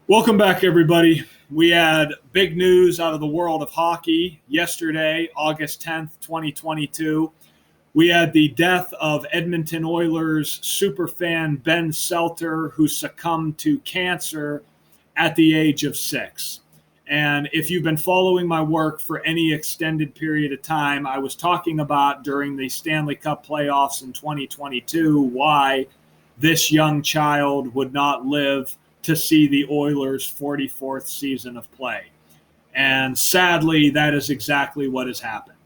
Welcome back, everybody. We had big news out of the world of hockey yesterday, August 10th, 2022. We had the death of Edmonton Oilers superfan Ben Stelter, who succumbed to cancer at the age of 6. And if you've been following my work for any extended period of time, I was talking about during the Stanley Cup playoffs in 2022 why this young child would not live to see the Oilers' 44th season of play. And sadly, that is exactly what has happened.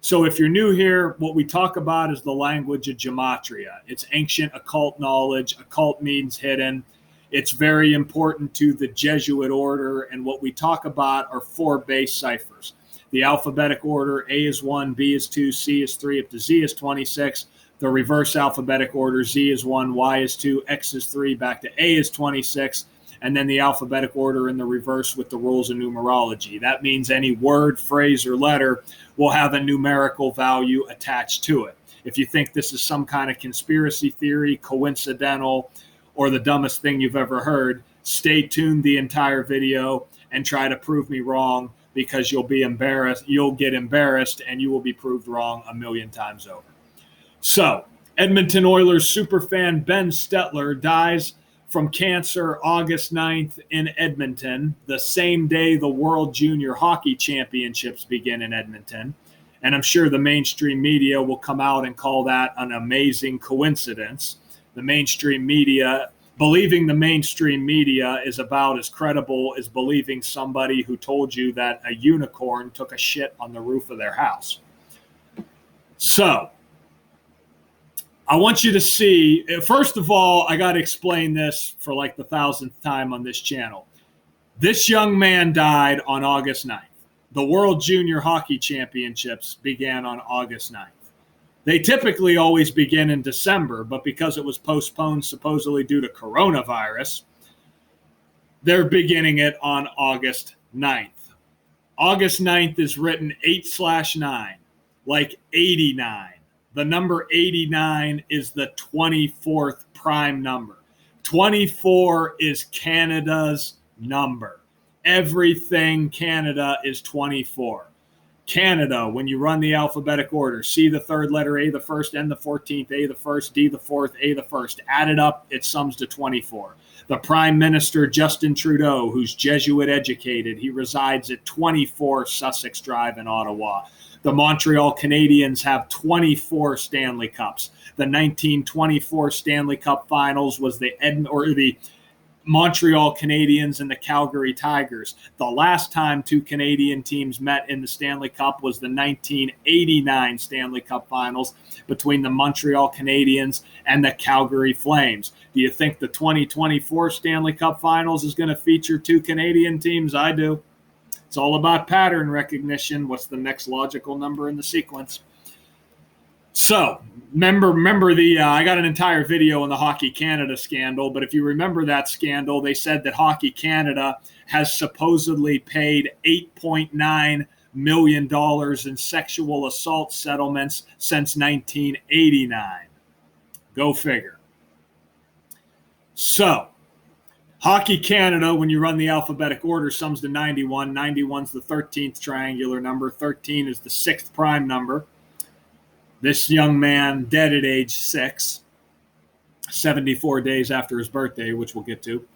So if you're new here, what we talk about is the language of gematria. It's ancient occult knowledge. Occult means hidden. It's very important to the Jesuit order. And what we talk about are 4 base ciphers. The alphabetic order, A is 1, B is 2, C is 3, up to Z is 26. The reverse alphabetic order, Z is 1, Y is 2, X is 3, back to A is 26, and then the alphabetic order in the reverse with the rules of numerology. That means any word, phrase, or letter will have a numerical value attached to it. If you think this is some kind of conspiracy theory, coincidental, or the dumbest thing you've ever heard, stay tuned the entire video and try to prove me wrong, because you'll be embarrassed. You'll get embarrassed and you will be proved wrong a million times over. So, Edmonton Oilers superfan Ben Stelter dies from cancer August 9th in Edmonton, the same day the World Junior Hockey Championships begin in Edmonton. And I'm sure the mainstream media will come out and call that an amazing coincidence. The mainstream media, believing the mainstream media is about as credible as believing somebody who told you that a unicorn took a shit on the roof of their house. So, I want you to see, first of all, I got to explain this for like the 1,000th time on this channel. This young man died on August 9th. The World Junior Hockey Championships began on August 9th. They typically always begin in December, but because it was postponed supposedly due to coronavirus, they're beginning it on August 9th. August 9th is written 8/9, like 89. The number 89 is the 24th prime number. 24 is Canada's number. Everything Canada is 24. Canada, when you run the alphabetic order, C the third letter, A the first, N the 14th, A the first, D the fourth, A the first. Add it up, it sums to 24. The Prime Minister, Justin Trudeau, who's Jesuit educated, he resides at 24 Sussex Drive in Ottawa. The Montreal Canadiens have 24 Stanley Cups. The 1924 Stanley Cup Finals was the Montreal Canadiens and the Calgary Tigers. The last time 2 Canadian teams met in the Stanley Cup was the 1989 Stanley Cup Finals between the Montreal Canadiens and the Calgary Flames. Do you think the 2024 Stanley Cup Finals is going to feature 2 Canadian teams? I do. It's all about pattern recognition. What's the next logical number in the sequence? So, remember the I got an entire video on the Hockey Canada scandal, but if you remember that scandal, they said that Hockey Canada has supposedly paid $8.9 million in sexual assault settlements since 1989. Go figure. So, Hockey Canada, when you run the alphabetic order, sums to 91. 91 is the 13th triangular number. 13 is the 6th prime number. This young man, dead at age 6, 74 days after his birthday, which we'll get to.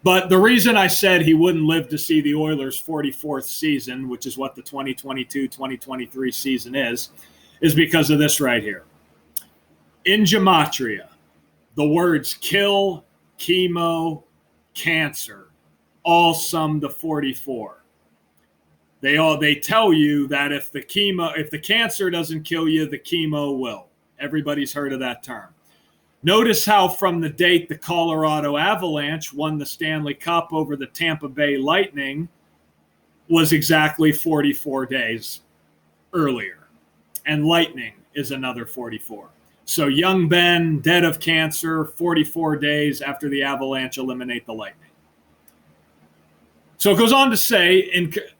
But the reason I said he wouldn't live to see the Oilers' 44th season, which is what the 2022-2023 season is because of this right here. In gematria, the words kill, chemo, cancer all sum to 44. They tell you that if the cancer doesn't kill you, the chemo will. Everybody's heard of that term. Notice how from the date the Colorado Avalanche won the Stanley Cup over the Tampa Bay Lightning was exactly 44 days earlier. And Lightning is another 44. So young Ben, dead of cancer, 44 days after the Avalanche eliminate the Lightning. So it goes on to say,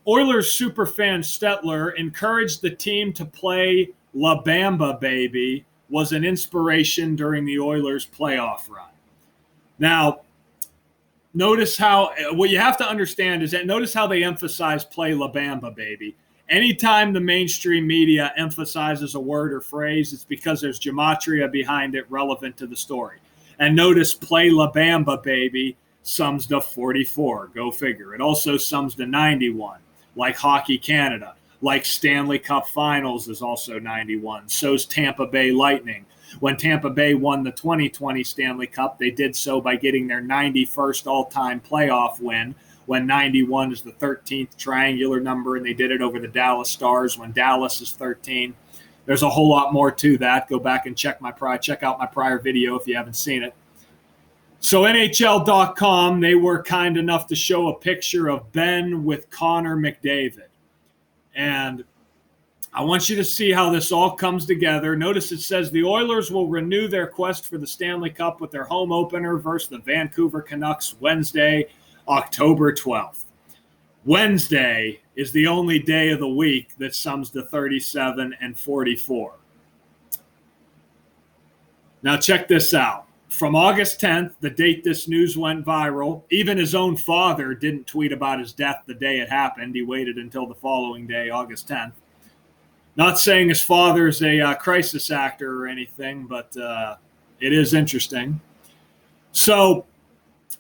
Oilers superfan Stelter encouraged the team to play La Bamba Baby, was an inspiration during the Oilers' playoff run. Now, notice how what you have to understand is that notice how they emphasize play La Bamba, baby. Anytime the mainstream media emphasizes a word or phrase, it's because there's gematria behind it relevant to the story. And notice play La Bamba, baby, sums to 44. Go figure. It also sums to 91, like Hockey Canada. Like Stanley Cup Finals is also 91. So's Tampa Bay Lightning. When Tampa Bay won the 2020 Stanley Cup, they did so by getting their 91st all-time playoff win, when 91 is the 13th triangular number, and they did it over the Dallas Stars when Dallas is 13. There's a whole lot more to that. Go back and check out my prior video if you haven't seen it. So NHL.com, they were kind enough to show a picture of Ben with Connor McDavid. And I want you to see how this all comes together. Notice it says the Oilers will renew their quest for the Stanley Cup with their home opener versus the Vancouver Canucks Wednesday, October 12th. Wednesday is the only day of the week that sums to 37 and 44. Now check this out. From August 10th, the date this news went viral, even his own father didn't tweet about his death the day it happened. He waited until the following day, August 10th. Not saying his father's a crisis actor or anything, but it is interesting. So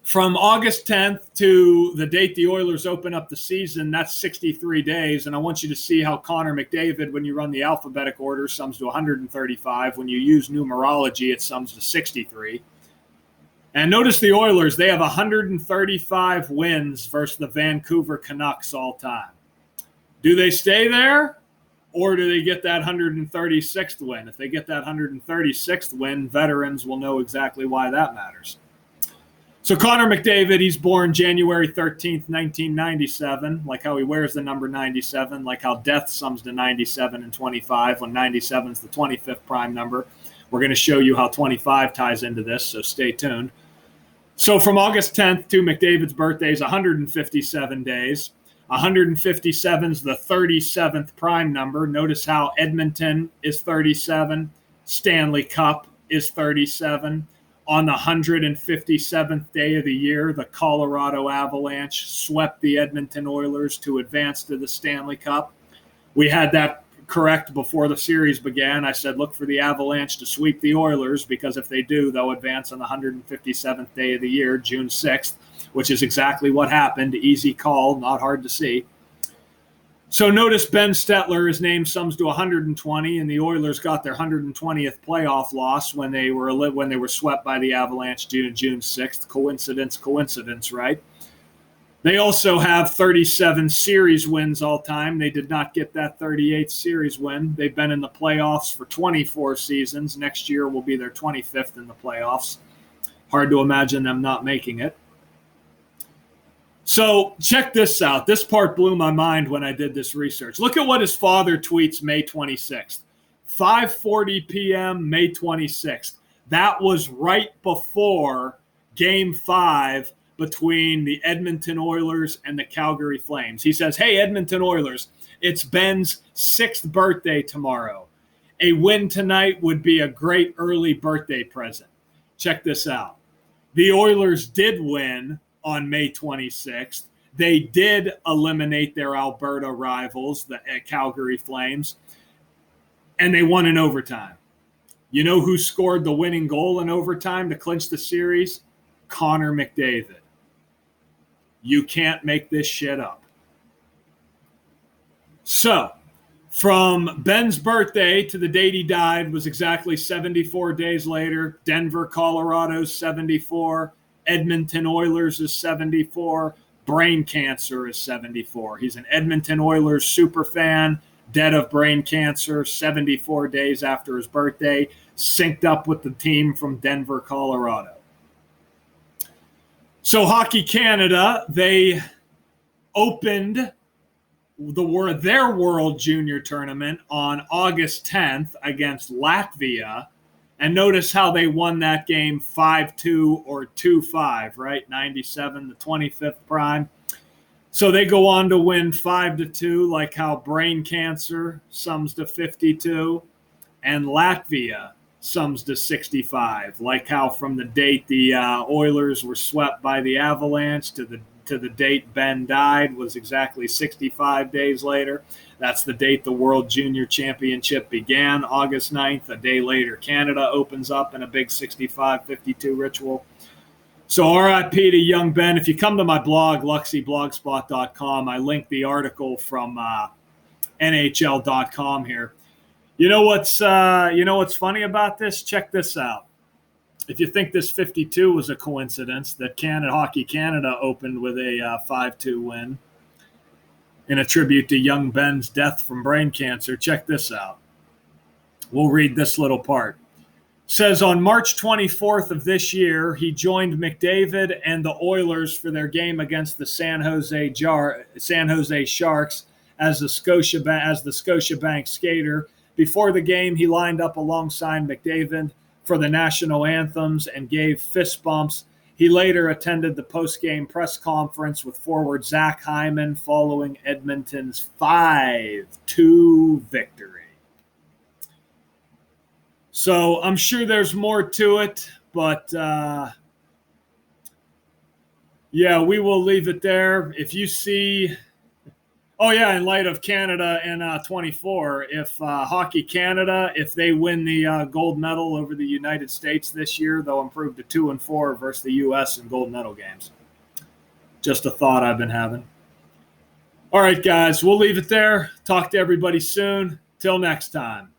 from August 10th to the date the Oilers open up the season, that's 63 days. And I want you to see how Connor McDavid, when you run the alphabetic order, sums to 135. When you use numerology, it sums to 63. And notice the Oilers, they have 135 wins versus the Vancouver Canucks all time. Do they stay there? Or do they get that 136th win? If they get that 136th win, veterans will know exactly why that matters. So Connor McDavid, he's born January 13th, 1997, like how he wears the number 97, like how death sums to 97 and 25, when 97 is the 25th prime number. We're going to show you how 25 ties into this, so stay tuned. So from August 10th to McDavid's birthday is 157 days. 157 is the 37th prime number. Notice how Edmonton is 37, Stanley Cup is 37. On the 157th day of the year, the Colorado Avalanche swept the Edmonton Oilers to advance to the Stanley Cup. We had that correct before the series began. I said, look for the Avalanche to sweep the Oilers, because if they do, they'll advance on the 157th day of the year, June 6th, which is exactly what happened. Easy call, not hard to see. So notice Ben Stelter, his name sums to 120, and the Oilers got their 120th playoff loss when they were swept by the Avalanche June 6th. Coincidence, right? They also have 37 series wins all time. They did not get that 38th series win. They've been in the playoffs for 24 seasons. Next year will be their 25th in the playoffs. Hard to imagine them not making it. So check this out. This part blew my mind when I did this research. Look at what his father tweets May 26th. 5:40 p.m., May 26th. That was right before Game 5 between the Edmonton Oilers and the Calgary Flames. He says, hey, Edmonton Oilers, it's Ben's 6th birthday tomorrow. A win tonight would be a great early birthday present. Check this out. The Oilers did win on May 26th. They did eliminate their Alberta rivals, the Calgary Flames, and they won in overtime. You know who scored the winning goal in overtime to clinch the series? Connor McDavid. You can't make this shit up. So, from Ben's birthday to the date he died was exactly 74 days later. Denver, Colorado's 74. Edmonton Oilers is 74. Brain cancer is 74. He's an Edmonton Oilers superfan, dead of brain cancer, 74 days after his birthday, synced up with the team from Denver, Colorado. So Hockey Canada, they opened their World Junior Tournament on August 10th against Latvia. And notice how they won that game 5-2 or 2-5, right? 97, the 25th prime. So they go on to win 5-2, like how brain cancer sums to 52. And Latvia sums to 65. Like how from the date the Oilers were swept by the Avalanche to the date Ben died was exactly 65 days later. That's the date the World Junior Championship began, August 9th. A day later, Canada opens up in a big 65-52 ritual. So RIP to young Ben. If you come to my blog, luxyblogspot.com, I link the article from NHL.com here. You know what's funny about this? Check this out. If you think this 52 was a coincidence that Hockey Canada opened with a 5-2 win in a tribute to young Ben's death from brain cancer, check this out. We'll read this little part. Says on March 24th of this year, he joined McDavid and the Oilers for their game against the San Jose Sharks as the Scotiabank skater. Before the game, he lined up alongside McDavid for the national anthems and gave fist bumps. He later attended the post-game press conference with forward Zach Hyman following Edmonton's 5-2 victory. So I'm sure there's more to it, but yeah, we will leave it there. If you see, in light of Canada in 24, if Hockey Canada, if they win the gold medal over the United States this year, they'll improve to 2-4 versus the U.S. in gold medal games. Just a thought I've been having. All right, guys, we'll leave it there. Talk to everybody soon. Till next time.